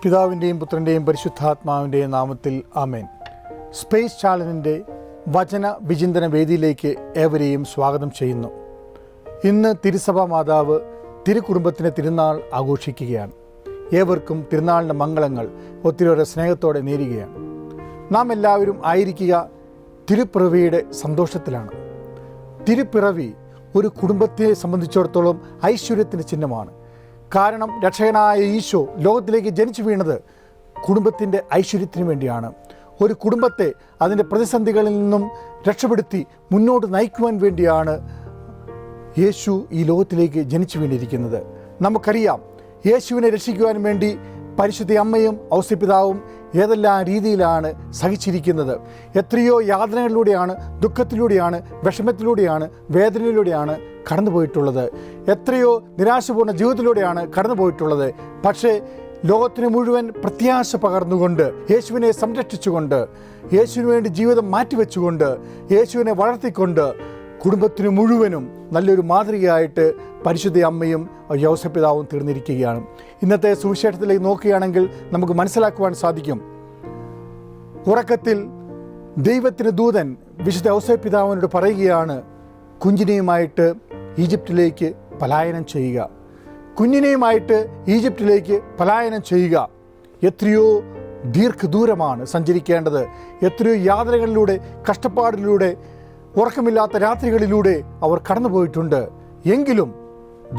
പിതാവിൻ്റെയും പുത്രൻ്റെയും പരിശുദ്ധാത്മാവിൻ്റെയും നാമത്തിൽ ആമേൻ. സ്പേസ് ചാനലിൻ്റെ വചന വിചിന്തന വേദിയിലേക്ക് ഏവരെയും സ്വാഗതം ചെയ്യുന്നു. ഇന്ന് തിരുസഭാ മാതാവ് തിരുക്കുടുംബത്തിൻ്റെ തിരുനാൾ ആഘോഷിക്കുകയാണ്. ഏവർക്കും തിരുനാളിൻ്റെ മംഗളങ്ങൾ ഒത്തിരിയേറെ സ്നേഹത്തോടെ നേരുകയാണ്. നാം എല്ലാവരും ആയിരിക്കുക തിരുപ്പിറവിയുടെ സന്തോഷത്തിലാണ്. തിരുപ്പിറവി ഒരു കുടുംബത്തെ സംബന്ധിച്ചിടത്തോളം ഐശ്വര്യത്തിൻ്റെ ചിഹ്നമാണ്. കാരണം രക്ഷകനായ ഈശോ ലോകത്തിലേക്ക് ജനിച്ചു വീണത് കുടുംബത്തിൻ്റെ ഐശ്വര്യത്തിന് വേണ്ടിയാണ്. ഒരു കുടുംബത്തെ അതിൻ്റെ പ്രതിസന്ധികളിൽ നിന്നും രക്ഷപ്പെടുത്തി മുന്നോട്ട് നയിക്കുവാൻ വേണ്ടിയാണ് യേശു ഈ ലോകത്തിലേക്ക് ജനിച്ചു വീണിരിക്കുന്നത്. നമുക്കറിയാം, യേശുവിനെ രക്ഷിക്കുവാൻ വേണ്ടി പരിശുദ്ധ അമ്മയും ഔസേപ്പിതാവും ഏതെല്ലാം രീതിയിലാണ് സഹിച്ചിരിക്കുന്നത്. എത്രയോ യാതനകളിലൂടെയാണ്, ദുഃഖത്തിലൂടെയാണ്, വിഷമത്തിലൂടെയാണ്, വേദനയിലൂടെയാണ് കടന്നുപോയിട്ടുള്ളത്. എത്രയോ നിരാശപൂർണ്ണ ജീവിതത്തിലൂടെയാണ് കടന്നുപോയിട്ടുള്ളത്. പക്ഷേ ലോകത്തിന് മുഴുവൻ പ്രത്യാശ പകർന്നുകൊണ്ട്, യേശുവിനെ സംരക്ഷിച്ചുകൊണ്ട്, യേശുവിന് വേണ്ടി ജീവിതം മാറ്റിവെച്ചുകൊണ്ട്, യേശുവിനെ വളർത്തിക്കൊണ്ട് കുടുംബത്തിന് മുഴുവനും നല്ലൊരു മാതൃകയായിട്ട് പരിശുദ്ധ അമ്മയും ഔസേപ്പിതാവും തീർന്നിരിക്കുകയാണ്. ഇന്നത്തെ സുവിശേഷത്തിലേക്ക് നോക്കുകയാണെങ്കിൽ നമുക്ക് മനസ്സിലാക്കുവാൻ സാധിക്കും. ഉറക്കത്തിൽ ദൈവത്തിൻ്റെ ദൂതൻ വിശുദ്ധ ഔസേപ്പിതാവിനോട് പറയുകയാണ്, കുഞ്ഞിനെയുമായിട്ട് ഈജിപ്തിലേക്ക് പലായനം ചെയ്യുക, കുഞ്ഞിനെയുമായിട്ട് ഈജിപ്തിലേക്ക് പലായനം ചെയ്യുക. എത്രയോ ദീർഘദൂരമാണ് സഞ്ചരിക്കേണ്ടത്. എത്രയോ യാതനകളിലൂടെ, കഷ്ടപ്പാടിലൂടെ, ഉറക്കമില്ലാത്ത രാത്രികളിലൂടെ അവർ കടന്നുപോയിട്ടുണ്ട്. എങ്കിലും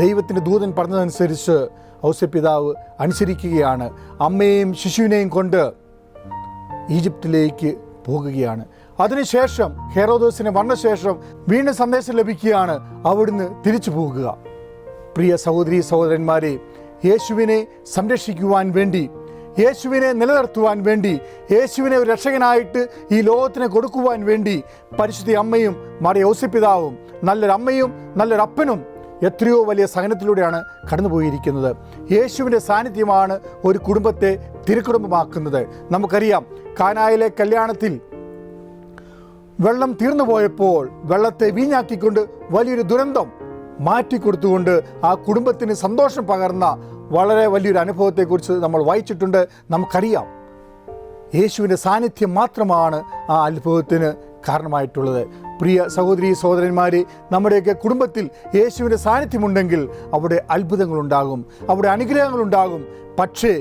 ദൈവത്തിൻ്റെ ദൂതൻ പറഞ്ഞതനുസരിച്ച് ഔസേപ്പിതാവ് അനുസരിക്കുകയാണ്. അമ്മയെയും ശിശുവിനെയും കൊണ്ട് ഈജിപ്തിലേക്ക് പോകുകയാണ്. അതിനുശേഷം ഹെറോദോസിനെ വന്ന ശേഷം വീണ്ടും സന്ദേശം ലഭിക്കുകയാണ്, അവിടുന്ന് തിരിച്ചു പോകുക. പ്രിയ സഹോദരീ സഹോദരന്മാരെ, യേശുവിനെ സംരക്ഷിക്കുവാൻ വേണ്ടി, യേശുവിനെ നിലനിർത്തുവാൻ വേണ്ടി, യേശുവിനെ ഒരു രക്ഷകനായിട്ട് ഈ ലോകത്തിന് കൊടുക്കുവാൻ വേണ്ടി പരിശുദ്ധ അമ്മയും മറിയ ഔസേപ്പിതാവും നല്ലൊരമ്മയും നല്ലൊരപ്പനും എത്രയോ വലിയ സഹനത്തിലൂടെയാണ് കടന്നുപോയിരിക്കുന്നത്. യേശുവിൻ്റെ സാന്നിധ്യമാണ് ഒരു കുടുംബത്തെ തിരുക്കുടുംബമാക്കുന്നത്. നമുക്കറിയാം, കാനായിലെ കല്യാണത്തിൽ വെള്ളം തീർന്നു പോയപ്പോൾ വെള്ളത്തെ വീഞ്ഞാക്കിക്കൊണ്ട് വലിയൊരു ദുരന്തം മാറ്റിക്കൊടുത്തുകൊണ്ട് ആ കുടുംബത്തിന് സന്തോഷം പകർന്ന വളരെ വലിയൊരു അനുഭവത്തെക്കുറിച്ച് നമ്മൾ വായിച്ചിട്ടുണ്ട്. നമുക്കറിയാം, യേശുവിൻ്റെ സാന്നിധ്യം മാത്രമാണ് ആ അനുഭവത്തിന് കാരണമായിട്ടുള്ളത്. പ്രിയ സഹോദരീ സഹോദരന്മാരെ, നമ്മുടെയൊക്കെ കുടുംബത്തിൽ യേശുവിൻ്റെ സാന്നിധ്യമുണ്ടെങ്കിൽ അവിടെ അത്ഭുതങ്ങളുണ്ടാകും, അവിടെ അനുഗ്രഹങ്ങളുണ്ടാകും. പക്ഷേ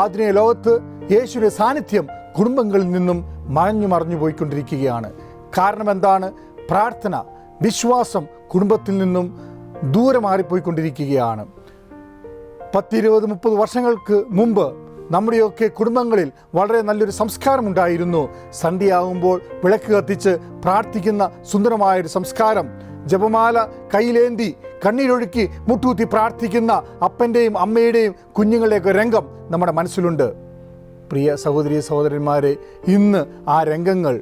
ആധുനിക ലോകത്ത് യേശുവിൻ്റെ സാന്നിധ്യം കുടുംബങ്ങളിൽ നിന്നും മറഞ്ഞു പോയിക്കൊണ്ടിരിക്കുകയാണ്. കാരണം എന്താണ്? പ്രാർത്ഥന, വിശ്വാസം കുടുംബത്തിൽ നിന്നും ദൂരെ മാറിപ്പോയിക്കൊണ്ടിരിക്കുകയാണ്. 10-20-30 വർഷങ്ങൾക്ക് മുമ്പ് നമ്മുടെയൊക്കെ കുടുംബങ്ങളിൽ വളരെ നല്ലൊരു സംസ്കാരമുണ്ടായിരുന്നു. സന്ധ്യയാകുമ്പോൾ വിളക്ക് കത്തിച്ച് പ്രാർത്ഥിക്കുന്ന സുന്ദരമായൊരു സംസ്കാരം, ജപമാല കയ്യിലേന്തി കണ്ണീരൊഴുക്കി മുട്ടുകുത്തി പ്രാർത്ഥിക്കുന്ന അപ്പൻ്റെയും അമ്മയുടെയും കുഞ്ഞുങ്ങളുടെയൊക്കെ രംഗം നമ്മുടെ മനസ്സിലുണ്ട്. പ്രിയ സഹോദരീ സഹോദരന്മാരെ, ഇന്ന് ആ രംഗങ്ങൾ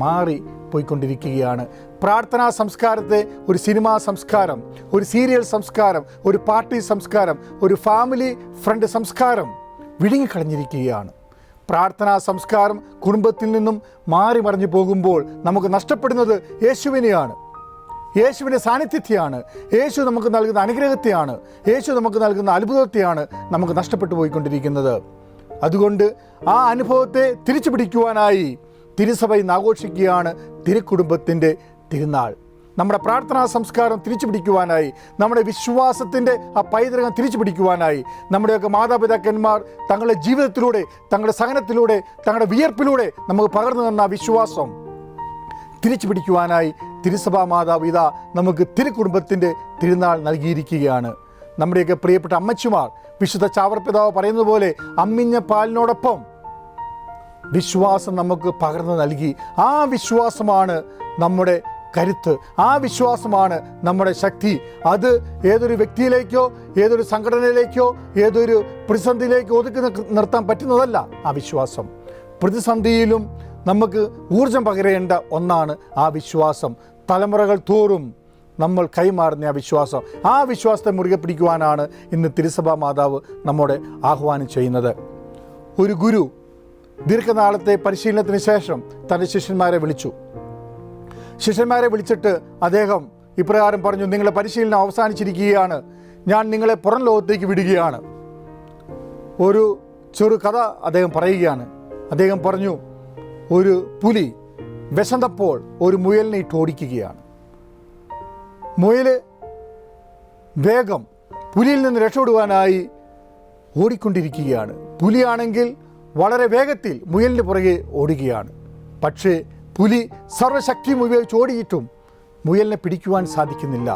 മാറി പോയിക്കൊണ്ടിരിക്കുകയാണ്. പ്രാർത്ഥനാ സംസ്കാരത്തെ ഒരു സിനിമാ സംസ്കാരം, ഒരു സീരിയൽ സംസ്കാരം, ഒരു പാർട്ടി സംസ്കാരം, ഒരു ഫാമിലി ഫ്രണ്ട് സംസ്കാരം വിഴുങ്ങിക്കളഞ്ഞിരിക്കുകയാണ്. പ്രാർത്ഥനാ സംസ്കാരം കുടുംബത്തിൽ നിന്നും മാറി മറിഞ്ഞു പോകുമ്പോൾ നമുക്ക് നഷ്ടപ്പെടുന്നത് യേശുവിനെയാണ്, യേശുവിൻ്റെ സാന്നിധ്യത്തെയാണ്, യേശു നമുക്ക് നൽകുന്ന അനുഗ്രഹത്തെയാണ്, യേശു നമുക്ക് നൽകുന്ന അത്ഭുതത്തെയാണ് നമുക്ക് നഷ്ടപ്പെട്ടു പോയിക്കൊണ്ടിരിക്കുന്നത്. അതുകൊണ്ട് ആ അനുഭവത്തെ തിരിച്ചു പിടിക്കുവാനായി തിരുസഭ ഇന്ന് ആഘോഷിക്കുകയാണ് തിരുക്കുടുംബത്തിൻ്റെ തിരുനാൾ. നമ്മുടെ പ്രാർത്ഥനാ സംസ്കാരം തിരിച്ചു പിടിക്കുവാനായി, നമ്മുടെ വിശ്വാസത്തിൻ്റെ ആ പൈതൃകം തിരിച്ചു പിടിക്കുവാനായി, നമ്മുടെയൊക്കെ മാതാപിതാക്കന്മാർ തങ്ങളുടെ ജീവിതത്തിലൂടെ, തങ്ങളുടെ സഹനത്തിലൂടെ, തങ്ങളുടെ വിയർപ്പിലൂടെ നമുക്ക് പകർന്നു തന്ന വിശ്വാസം തിരിച്ചു പിടിക്കുവാനായി തിരുസഭാ മാതാവ് ഇതാ നമുക്ക് തിരുക്കുടുംബത്തിൻ്റെ തിരുനാൾ നൽകിയിരിക്കുകയാണ്. നമ്മുടെയൊക്കെ പ്രിയപ്പെട്ട അമ്മച്ചിമാർ, വിശുദ്ധ ചാവർപിതാവ് പറയുന്നത് പോലെ, അമ്മിഞ്ഞ പാലിനോടൊപ്പം വിശ്വാസം നമുക്ക് പകർന്നു നൽകി. ആ വിശ്വാസമാണ് നമ്മുടെ കരുത്ത്, ആ വിശ്വാസമാണ് നമ്മുടെ ശക്തി. അത് ഏതൊരു വ്യക്തിയിലേക്കോ, ഏതൊരു സംഘടനയിലേക്കോ, ഏതൊരു പ്രതിസന്ധിയിലേക്കോ ഒതുക്കി നിർത്താൻ പറ്റുന്നതല്ല ആ വിശ്വാസം. പ്രതിസന്ധിയിലും നമുക്ക് ഊർജം പകരേണ്ട ഒന്നാണ് ആ വിശ്വാസം. തലമുറകൾ തോറും നമ്മൾ കൈമാറുന്ന ആ വിശ്വാസം, ആ വിശ്വാസത്തെ മുറുകെ പിടിക്കുവാനാണ് ഇന്ന് തിരുസഭാ മാതാവ് നമ്മോട് ആഹ്വാനം ചെയ്യുന്നത്. ഒരു ഗുരു ദീർഘനാളത്തെ പരിശീലനത്തിന് ശേഷം തൻ്റെ ശിഷ്യന്മാരെ വിളിച്ചിട്ട് അദ്ദേഹം ഇപ്രകാരം പറഞ്ഞു, നിങ്ങളുടെ പരിശീലനം അവസാനിച്ചിരിക്കുകയാണ്, ഞാൻ നിങ്ങളെ പുറം ലോകത്തേക്ക് വിടുകയാണ്. ഒരു ചെറു കഥ അദ്ദേഹം പറയുകയാണ്. അദ്ദേഹം പറഞ്ഞു, ഒരു പുലി വിശന്നപ്പോൾ ഒരു മുയലിനെ ഇട്ട് ഓടിക്കുകയാണ്. മുയൽ വേഗം പുലിയിൽ നിന്ന് രക്ഷപ്പെടുവാനായി ഓടിക്കൊണ്ടിരിക്കുകയാണ്. പുലിയാണെങ്കിൽ വളരെ വേഗത്തിൽ മുയലിന് പുറകെ ഓടുകയാണ്. പക്ഷേ പുലി സർവ്വശക്തിയും ഉപയോഗിച്ച് ഓടിയിട്ടും മുയലിനെ പിടിക്കുവാൻ സാധിക്കുന്നില്ല.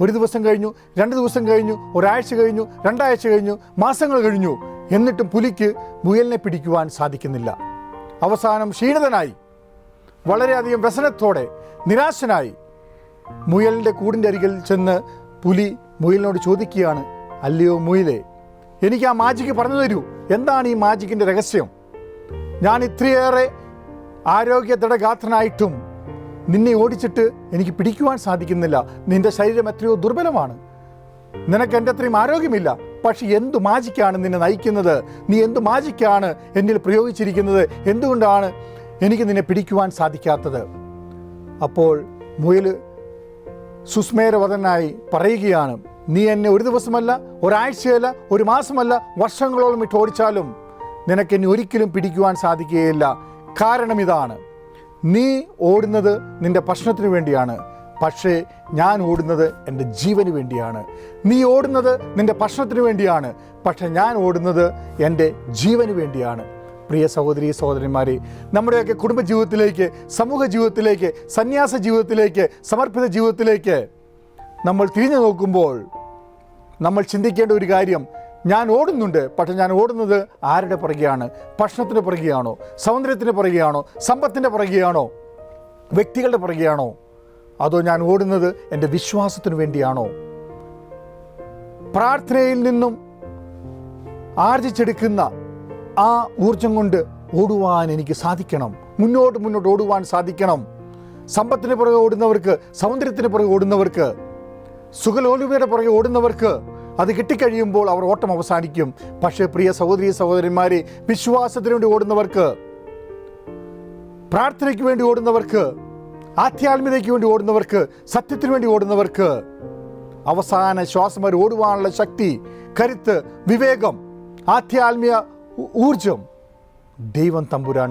ഒരു ദിവസം കഴിഞ്ഞു, 2 ദിവസം കഴിഞ്ഞു, ഒരാഴ്ച കഴിഞ്ഞു, 2 ആഴ്ച കഴിഞ്ഞു, മാസങ്ങൾ കഴിഞ്ഞു. എന്നിട്ടും പുലിക്ക് മുയലിനെ പിടിക്കുവാൻ സാധിക്കുന്നില്ല. അവസാനം ക്ഷീണിതനായി, വളരെയധികം വ്യസനത്തോടെ, നിരാശനായി മുയലിൻ്റെ കൂടിൻ്റെ അരികിൽ ചെന്ന് പുലി മുയലിനോട് ചോദിക്കുകയാണ്, അല്ലയോ മുയലേ, എനിക്ക് ആ മാജിക്ക് പറഞ്ഞു തരൂ. എന്താണ് ഈ മാജിക്കിൻ്റെ രഹസ്യം? ഞാൻ ഇത്രയേറെ ആരോഗ്യ ദൃഢഗാത്രനായിട്ടും നിന്നെ ഓടിച്ചിട്ട് എനിക്ക് പിടിക്കുവാൻ സാധിക്കുന്നില്ല. നിന്റെ ശരീരം എത്രയോ ദുർബലമാണ്, നിനക്ക് എൻ്റെ അത്രയും ആരോഗ്യമില്ല. പക്ഷെ എന്തു മാജിക്കാണ് നിന്നെ നയിക്കുന്നത്? നീ എന്തു മാജിക്കാണ് എന്നിൽ പ്രയോഗിച്ചിരിക്കുന്നത്? എന്തുകൊണ്ടാണ് എനിക്ക് നിന്നെ പിടിക്കുവാൻ സാധിക്കാത്തത്? അപ്പോൾ മുയൽ സുസ്മേരവദനായി പറയുകയാണ്, നീ എന്നെ ഒരു ദിവസമല്ല, ഒരാഴ്ചയല്ല, ഒരു മാസമല്ല, വർഷങ്ങളോളം ഇട്ട് ഓടിച്ചാലും നിനക്ക് എന്നെ ഒരിക്കലും പിടിക്കുവാൻ സാധിക്കുകയില്ല. കാരണം ഇതാണ്, നീ ഓടുന്നത് നിന്റെ ഭക്ഷണത്തിന് വേണ്ടിയാണ്, പക്ഷേ ഞാൻ ഓടുന്നത് എൻ്റെ ജീവന് വേണ്ടിയാണ്. നീ ഓടുന്നത് നിന്റെ ഭക്ഷണത്തിന് വേണ്ടിയാണ്, പക്ഷേ ഞാൻ ഓടുന്നത് എൻ്റെ ജീവന് വേണ്ടിയാണ്. പ്രിയ സഹോദരീ സഹോദരന്മാരെ, നമ്മുടെയൊക്കെ കുടുംബജീവിതത്തിലേക്ക്, സമൂഹ ജീവിതത്തിലേക്ക്, സന്യാസ ജീവിതത്തിലേക്ക്, സമർപ്പിത ജീവിതത്തിലേക്ക് നമ്മൾ തിരിഞ്ഞു നോക്കുമ്പോൾ നമ്മൾ ചിന്തിക്കേണ്ട ഒരു കാര്യം, ഞാൻ ഓടുന്നുണ്ട്, പക്ഷെ ഞാൻ ഓടുന്നത് ആരുടെ പുറകെയാണ്? ഭക്ഷണത്തിന് പുറകെയാണോ? സൗന്ദര്യത്തിന് പുറകെയാണോ? സമ്പത്തിൻ്റെ പുറകെയാണോ? വ്യക്തികളുടെ പുറകെയാണോ? അതോ ഞാൻ ഓടുന്നത് എൻ്റെ വിശ്വാസത്തിന് വേണ്ടിയാണോ? പ്രാർത്ഥനയിൽ നിന്നും ആർജിച്ചെടുക്കുന്ന ആ ഊർജം കൊണ്ട് ഓടുവാൻ എനിക്ക് സാധിക്കണം. മുന്നോട്ട് ഓടുവാൻ സാധിക്കണം. സമ്പത്തിന് പുറകെ ഓടുന്നവർക്ക്, സൗന്ദര്യത്തിന് പുറകെ ഓടുന്നവർക്ക്, സുഖലോലുപയുടെ പുറകെ ഓടുന്നവർക്ക് അത് കിട്ടിക്കഴിയുമ്പോൾ അവർ ഓട്ടം അവസാനിക്കും. പക്ഷേ പ്രിയ സഹോദരീ സഹോദരന്മാരെ, വിശ്വാസത്തിന് വേണ്ടി ഓടുന്നവർക്ക്, പ്രാർത്ഥനയ്ക്ക് വേണ്ടി ഓടുന്നവർക്ക്, ആധ്യാത്മികതയ്ക്ക് വേണ്ടി ഓടുന്നവർക്ക്, സത്യത്തിന് വേണ്ടി ഓടുന്നവർക്ക് അവസാന ശ്വാസം വരെ ഓടുവാനുള്ള ശക്തി, കരുത്ത്, വിവേകം, ആധ്യാത്മിക ഊർജം ദൈവം തമ്പുരാൻ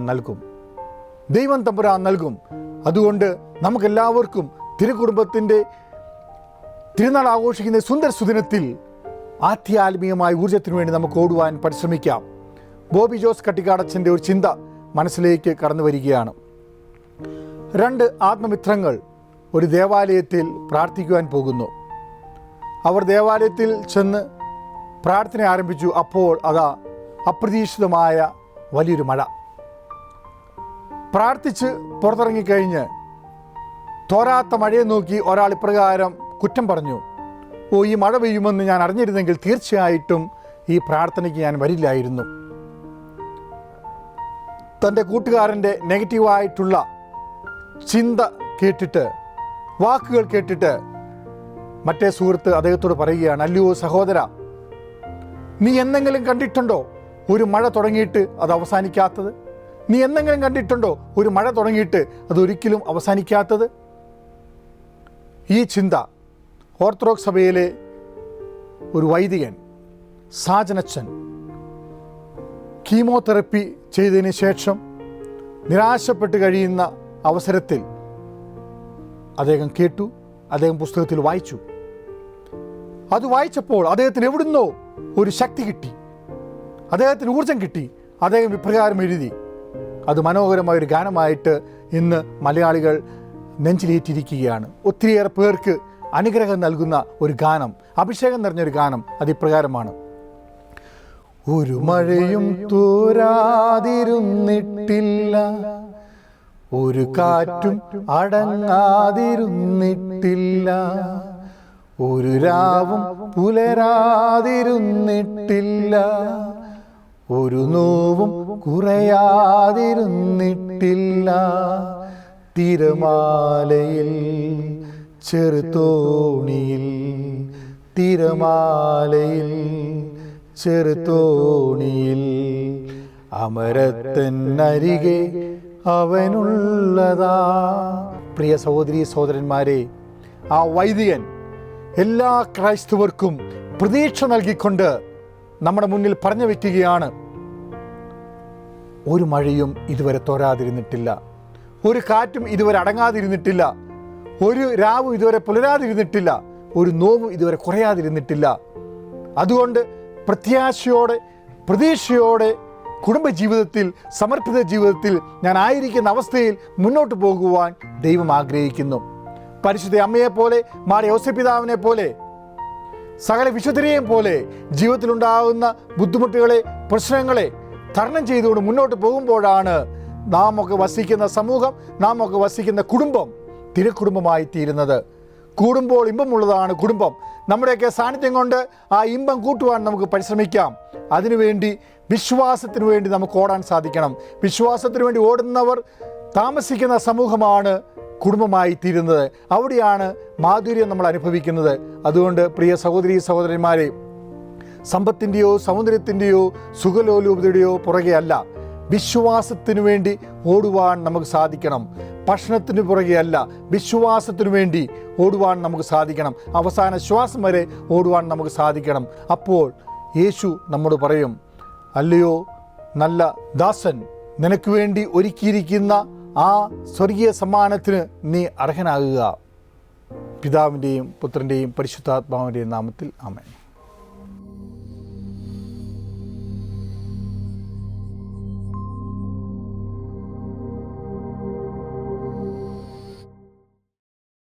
നൽകും. അതുകൊണ്ട് നമുക്കെല്ലാവർക്കും തിരുകുടുംബത്തിൻ്റെ തിരുനാൾ ആഘോഷിക്കുന്ന സുന്ദര സുദിനത്തിൽ ആധ്യാത്മികമായ ഊർജത്തിന് വേണ്ടി നമുക്ക് ഓടുവാൻ പരിശ്രമിക്കാം. ബോബി ജോസ് കട്ടിക്കാടച്ചൻ്റെ ഒരു ചിന്ത മനസ്സിലേക്ക് കടന്നു വരികയാണ്. 2 ആത്മമിത്രങ്ങൾ ഒരു ദേവാലയത്തിൽ പ്രാർത്ഥിക്കുവാൻ പോകുന്നു. അവർ ദേവാലയത്തിൽ ചെന്ന് പ്രാർത്ഥന ആരംഭിച്ചു. അപ്പോൾ അതാ അപ്രതീക്ഷിതമായ വലിയൊരു മഴ. പ്രാർത്ഥിച്ച് പുറത്തിറങ്ങിക്കഴിഞ്ഞ് തോരാത്ത മഴയെ നോക്കി ഒരാൾ ഇപ്രകാരം കുറ്റം പറഞ്ഞു, ഈ മഴ പെയ്യുമെന്ന് ഞാൻ അറിഞ്ഞിരുന്നെങ്കിൽ തീർച്ചയായിട്ടും ഈ പ്രാർത്ഥനയ്ക്ക് ഞാൻ വരില്ലായിരുന്നു. തൻ്റെ കൂട്ടുകാരൻ്റെ നെഗറ്റീവായിട്ടുള്ള ചിന്ത കേട്ടിട്ട്, വാക്കുകൾ കേട്ടിട്ട് മറ്റേ സുഹൃത്ത് അദ്ദേഹത്തോട് പറയുകയാണ്, അല്ലയോ സഹോദര, നീ എന്തെങ്കിലും കണ്ടിട്ടുണ്ടോ ഒരു മഴ തുടങ്ങിയിട്ട് അത് അവസാനിക്കാത്തത്? നീ എന്തെങ്കിലും കണ്ടിട്ടുണ്ടോ ഒരു മഴ തുടങ്ങിയിട്ട് അതൊരിക്കലും അവസാനിക്കാത്തത്? ഈ ചിന്ത ഓർത്തഡോക്സ് സഭയിലെ ഒരു വൈദികൻ, സാജനച്ചൻ, കീമോതെറപ്പി ചെയ്തതിന് ശേഷം നിരാശപ്പെട്ട് കഴിയുന്ന അവസരത്തിൽ അദ്ദേഹം കേട്ടു, അദ്ദേഹം പുസ്തകത്തിൽ വായിച്ചു. അത് വായിച്ചപ്പോൾ അദ്ദേഹത്തിന് എവിടുന്നോ ഒരു ശക്തി കിട്ടി, അദ്ദേഹത്തിന് ഊർജം കിട്ടി. അദ്ദേഹം ഇപ്രകാരം എഴുതി. അത് മനോഹരമായൊരു ഗാനമായിട്ട് ഇന്ന് മലയാളികൾ നെഞ്ചിലേറ്റിരിക്കുകയാണ്. ഒത്തിരിയേറെ പേർക്ക് അനുഗ്രഹം നൽകുന്ന ഒരു ഗാനം, അഭിഷേകം നിറഞ്ഞൊരു ഗാനം. അതിപ്രകാരമാണ്: ഒരു മഴയും തോരാതിരുന്നിട്ടില്ല, ഒരു കാറ്റും അടങ്ങാതിരുന്നിട്ടില്ല, ഒരു രാവും പുലരാതിരുന്നിട്ടില്ല, ഒരു നോവും കുറയാതിരുന്നിട്ടില്ല. തിരമാലയിൽ ചെറുതോണിയിൽ, തിരമാലയിൽ ചെറുതോണിയിൽ, അമരത്തന്നരികെ അവനുള്ളതാ. പ്രിയ സഹോദരീ സഹോദരന്മാരെ, ആ വൈദികൻ എല്ലാ ക്രൈസ്തവർക്കും പ്രതീക്ഷ നൽകിക്കൊണ്ട് നമ്മുടെ മുന്നിൽ പറഞ്ഞു വയ്ക്കുകയാണ്. ഒരു മഴയും ഇതുവരെ തോരാതിരുന്നിട്ടില്ല, ഒരു കാറ്റും ഇതുവരെ അടങ്ങാതിരുന്നിട്ടില്ല, ഒരു രാവും ഇതുവരെ പുലരാതിരുന്നിട്ടില്ല, ഒരു നോവും ഇതുവരെ കുറയാതിരുന്നിട്ടില്ല. അതുകൊണ്ട് പ്രത്യാശയോടെ, പ്രതീക്ഷയോടെ കുടുംബജീവിതത്തിൽ, സമർപ്പിത ജീവിതത്തിൽ ഞാൻ ആയിരിക്കുന്ന അവസ്ഥയിൽ മുന്നോട്ട് പോകുവാൻ ദൈവം ആഗ്രഹിക്കുന്നു. പരിശുദ്ധ അമ്മയെപ്പോലെ, മാർ യോസേപ്പിതാവിനെ പോലെ, സകല വിശുദ്ധരെയും പോലെ ജീവിതത്തിലുണ്ടാകുന്ന ബുദ്ധിമുട്ടുകളെ, പ്രശ്നങ്ങളെ തരണം ചെയ്തുകൊണ്ട് മുന്നോട്ട് പോകുമ്പോഴാണ് നാം ഒക്കെ വസിക്കുന്ന സമൂഹം, നാം ഒക്കെ വസിക്കുന്ന കുടുംബം തിരുക്കുടുംബമായി തീരുന്നത്. കൂടുമ്പോൾ ഇമ്പമുള്ളതാണ് കുടുംബം. നമ്മുടെയൊക്കെ സാന്നിധ്യം കൊണ്ട് ആ ഇമ്പം കൂട്ടുവാൻ നമുക്ക് പരിശ്രമിക്കാം. അതിനുവേണ്ടി വിശ്വാസത്തിനു വേണ്ടി നമുക്ക് ഓടാൻ സാധിക്കണം. വിശ്വാസത്തിനു വേണ്ടി ഓടുന്നവർ താമസിക്കുന്ന സമൂഹമാണ് കുടുംബമായി തീരുന്നത്. അവിടെയാണ് മാധുര്യം നമ്മൾ അനുഭവിക്കുന്നത്. അതുകൊണ്ട് പ്രിയ സഹോദരീ സഹോദരന്മാരെ, സമ്പത്തിൻ്റെയോ സൗന്ദര്യത്തിൻ്റെയോ സുഖലോലുപതയുടെയോ പുറകെ അല്ല, വിശ്വാസത്തിനു വേണ്ടി ഓടുവാൻ നമുക്ക് സാധിക്കണം. ഭക്ഷണത്തിന് പുറകെ അല്ല, വിശ്വാസത്തിനു വേണ്ടി ഓടുവാൻ നമുക്ക് സാധിക്കണം. അവസാന ശ്വാസം വരെ ഓടുവാൻ നമുക്ക് സാധിക്കണം. അപ്പോൾ യേശു നമ്മോട് പറയും, അല്ലയോ നല്ല ദാസൻ, നിനക്ക് വേണ്ടി ഒരുക്കിയിരിക്കുന്ന ആ സ്വർഗീയ സമ്മാനത്തിന് നീ അർഹനാകുക. പിതാവിൻ്റെയും പുത്രൻ്റെയും പരിശുദ്ധാത്മാവിൻ്റെയും നാമത്തിൽ ആമേൻ.